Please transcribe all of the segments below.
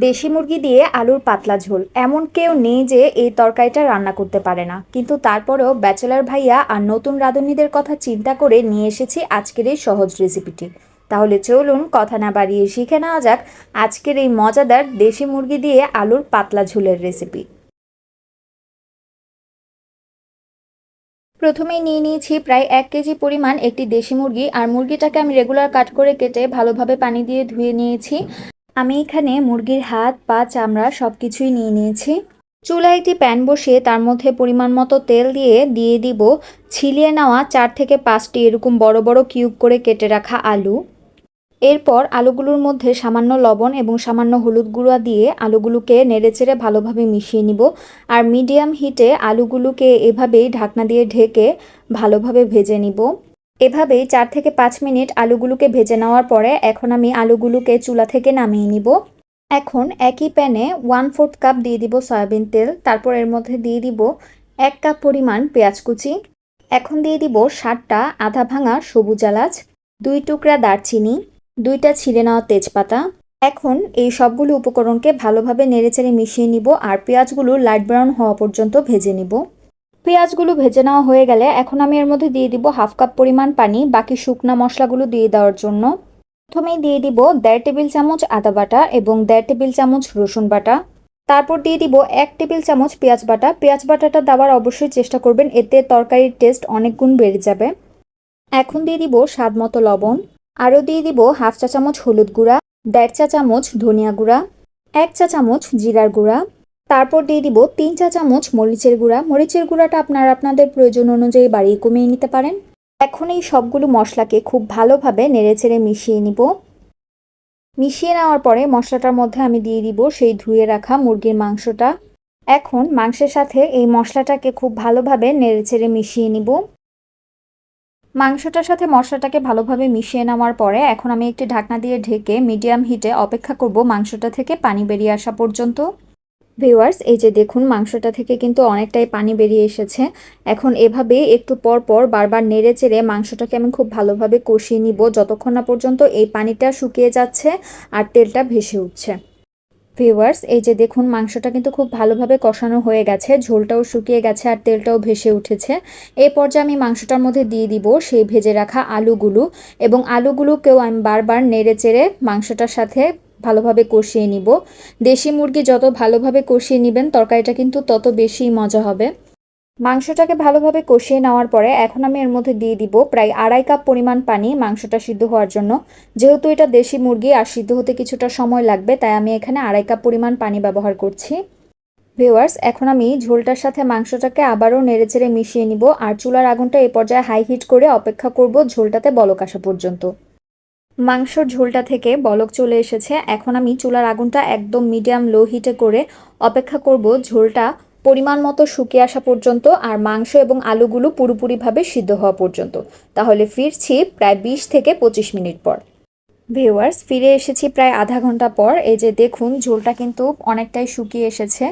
দেশি মুরগি দিয়ে আলুর পাতলা ঝোল এমন কেউ নেই যে এই তরকারিটা রান্না করতে পারে না, কিন্তু তারপরেও ব্যাচেলার ভাইয়া আর নতুন রাঁধুনিদের কথা চিন্তা করে নিয়ে এসেছি আজকের এই সহজ রেসিপিটি। তাহলে চলুন কথা না বাড়িয়ে শিখে নেওয়া যাক আজকের এই মজাদার দেশি মুরগি দিয়ে আলুর পাতলা ঝোলের রেসিপি। প্রথমেই নিয়ে নিয়েছি প্রায় 1 কেজি পরিমাণ একটি দেশি মুরগি, আর মুরগিটাকে আমি রেগুলার কাট করে কেটে ভালোভাবে পানি দিয়ে ধুয়ে নিয়েছি। আমি এখানে মুরগির হাত পা চামড়া সব কিছুই নিয়ে নিয়েছি। চুলায় একটি প্যান বসিয়ে তার মধ্যে পরিমাণ মতো তেল দিয়ে দিয়ে দিব ছিলিয়ে নেওয়া 4 থেকে 5টি এরকম বড় বড় কিউব করে কেটে রাখা আলু। এরপর আলুগুলোর মধ্যে সামান্য লবণ এবং সামান্য হলুদ গুঁড়া দিয়ে আলুগুলোকে নেড়েচেড়ে ভালোভাবে মিশিয়ে নিব। আর মিডিয়াম হিটে আলুগুলোকে এভাবেই ঢাকনা দিয়ে ঢেকে ভালোভাবে ভেজে নিব। এভাবেই 4 থেকে 5 মিনিট আলুগুলোকে ভেজে নেওয়ার পরে এখন আমি আলুগুলোকে চুলা থেকে নামিয়ে নিব। এখন একই প্যানে 1/4 কাপ দিয়ে দিব সয়াবিন তেল, তারপর এর মধ্যে দিয়ে দিব 1 কাপ পরিমাণ পেঁয়াজ কুচি। এখন দিয়ে দিব 7টা আধা ভাঙা সবুজ এলাচ, 2 টুকরা দারচিনি, 2টা ছিঁড়ে নেওয়া তেজপাতা। এখন এই সবগুলো উপকরণকে ভালোভাবে নেড়েচেড়ে মিশিয়ে নিব আর পেঁয়াজগুলো লাইট ব্রাউন হওয়া পর্যন্ত ভেজে নিব। পেঁয়াজগুলো ভেজে নেওয়া হয়ে গেলে এখন আমি এর মধ্যে দিয়ে দিব 1/2 কাপ পরিমাণ পানি বাকি শুকনা মশলাগুলো দিয়ে দেওয়ার জন্য। প্রথমেই দিয়ে দিব 1.5 টেবিল চামচ আদা বাটা এবং 1.5 টেবিল চামচ রসুন বাটা। তারপর দিয়ে দিব 1 টেবিল চামচ পেঁয়াজ বাটা। পেঁয়াজ বাটাটা দেওয়ার অবশ্যই চেষ্টা করবেন, এতে তরকারির টেস্ট অনেক গুণ বেড়ে যাবে। এখন দিয়ে দিব স্বাদ মতো লবণ। আরও দিয়ে দিব 1/2 চা চামচ হলুদ গুঁড়া, 1.5 চা চামচ ধনিয়া গুঁড়া, 1 চা চামচ জিরার গুঁড়া। তারপর দিয়ে দিব 3 চা চামচ মরিচের গুঁড়া। মরিচের গুঁড়াটা আপনারা আপনাদের প্রয়োজন অনুযায়ী বাড়িয়ে কমিয়ে নিতে পারেন। এখন এই সবগুলো মশলাকে খুব ভালোভাবে নেড়েচেড়ে মিশিয়ে নিব। মিশিয়ে নেওয়ার পরে মশলাটার মধ্যে আমি দিয়ে দিব সেই ধুয়ে রাখা মুরগির মাংসটা। এখন মাংসের সাথে এই মশলাটাকে খুব ভালোভাবে নেড়েচেড়ে মিশিয়ে নিব। মাংসটার সাথে মশলাটাকে ভালোভাবে মিশিয়ে নেওয়ার পরে এখন আমি একটি ঢাকনা দিয়ে ঢেকে মিডিয়াম হিটে অপেক্ষা করব মাংসটা থেকে পানি বেরিয়ে আসা পর্যন্ত। ভিউয়ার্স, এই যে দেখুন মাংসটা থেকে কিন্তু অনেকটাই পানি বেরিয়ে এসেছে। এখন এভাবে একটু পর পর বারবার নেড়ে চেড়ে মাংসটাকে আমি খুব ভালোভাবে কষিয়ে নিব যতক্ষণ না পর্যন্ত এই পানিটা শুকিয়ে যাচ্ছে আর তেলটা ভেসে উঠছে। ভিউয়ার্স, এই যে দেখুন মাংসটা কিন্তু খুব ভালোভাবে কষানো হয়ে গেছে, ঝোলটাও শুকিয়ে গেছে আর তেলটাও ভেসে উঠেছে। এই পর্যায়ে আমি মাংসটার মধ্যে দিয়ে দিব সেই ভেজে রাখা আলুগুলো, এবং আলুগুলোকেও আমি বারবার নেড়ে চেড়ে মাংসটার সাথে ভালোভাবে কষিয়ে নিব। দেশি মুরগি যত ভালোভাবে কষিয়ে নেবেন তরকারিটা কিন্তু তত বেশি মজা হবে। মাংসটাকে ভালোভাবে কষিয়ে নেওয়ার পরে এখন আমি এর মধ্যে দিয়ে দিব প্রায় 2.5 কাপ পরিমাণ পানি মাংসটা সিদ্ধ হওয়ার জন্য। যেহেতু এটা দেশি মুরগি আর সিদ্ধ হতে কিছুটা সময় লাগবে, তাই আমি এখানে 2.5 কাপ পরিমাণ পানি ব্যবহার করছি। ভিউয়ার্স, এখন আমি ঝোলটার সাথে মাংসটাকে আবারও নেড়েচেড়ে মিশিয়ে নিব আর চুলার আগুনটা এই পর্যায়ে হাই হিট করে অপেক্ষা করব ঝোলটাতে বলক আসা পর্যন্ত। মাংসর ঝোলটা থেকে বলক চলে এসেছে, এখন আমি চুলার আগুনটা একদম মিডিয়াম লো হিটে করে অপেক্ষা করব ঝোলটা পরিমাণ মতো শুকিয়ে আসা পর্যন্ত আর মাংস এবং আলুগুলো পুরোপুরিভাবে সিদ্ধ হওয়া পর্যন্ত। তাহলে ফিরছি প্রায় 20 থেকে 25 মিনিট পর। ভিউয়ার্স, ফিরে এসেছি প্রায় আধা ঘন্টা পর। এই যে দেখুন ঝোলটা কিন্তু অনেকটাই শুকিয়ে এসেছে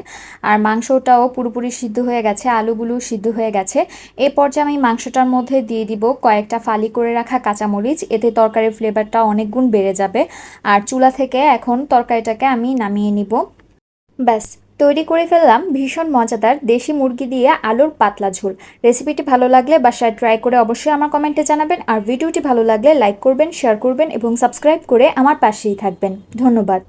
আর মাংসটাও পুরোপুরি সিদ্ধ হয়ে গেছে, আলুগুলো সিদ্ধ হয়ে গেছে। এই পর্যায়ে আমি মাংসটার মধ্যে দিয়ে দিব কয়েকটা ফালি করে রাখা কাঁচামরিচ, এতে তরকারির ফ্লেভারটা অনেক গুণ বেড়ে যাবে। আর চুলা থেকে এখন তরকারিটাকে আমি নামিয়ে নিব। ব্যাস, তৈরি করে ফেললাম ভীষণ মজাদার দেশি মুরগি দিয়ে আলুর পাতলা ঝোল। রেসিপিটি ভালো লাগলে বাসায় ট্রাই করে অবশ্যই আমার কমেন্টে জানাবেন, আর ভিডিওটি ভালো লাগলে লাইক করবেন, শেয়ার করবেন এবং সাবস্ক্রাইব করে আমার পাশেই থাকবেন। ধন্যবাদ।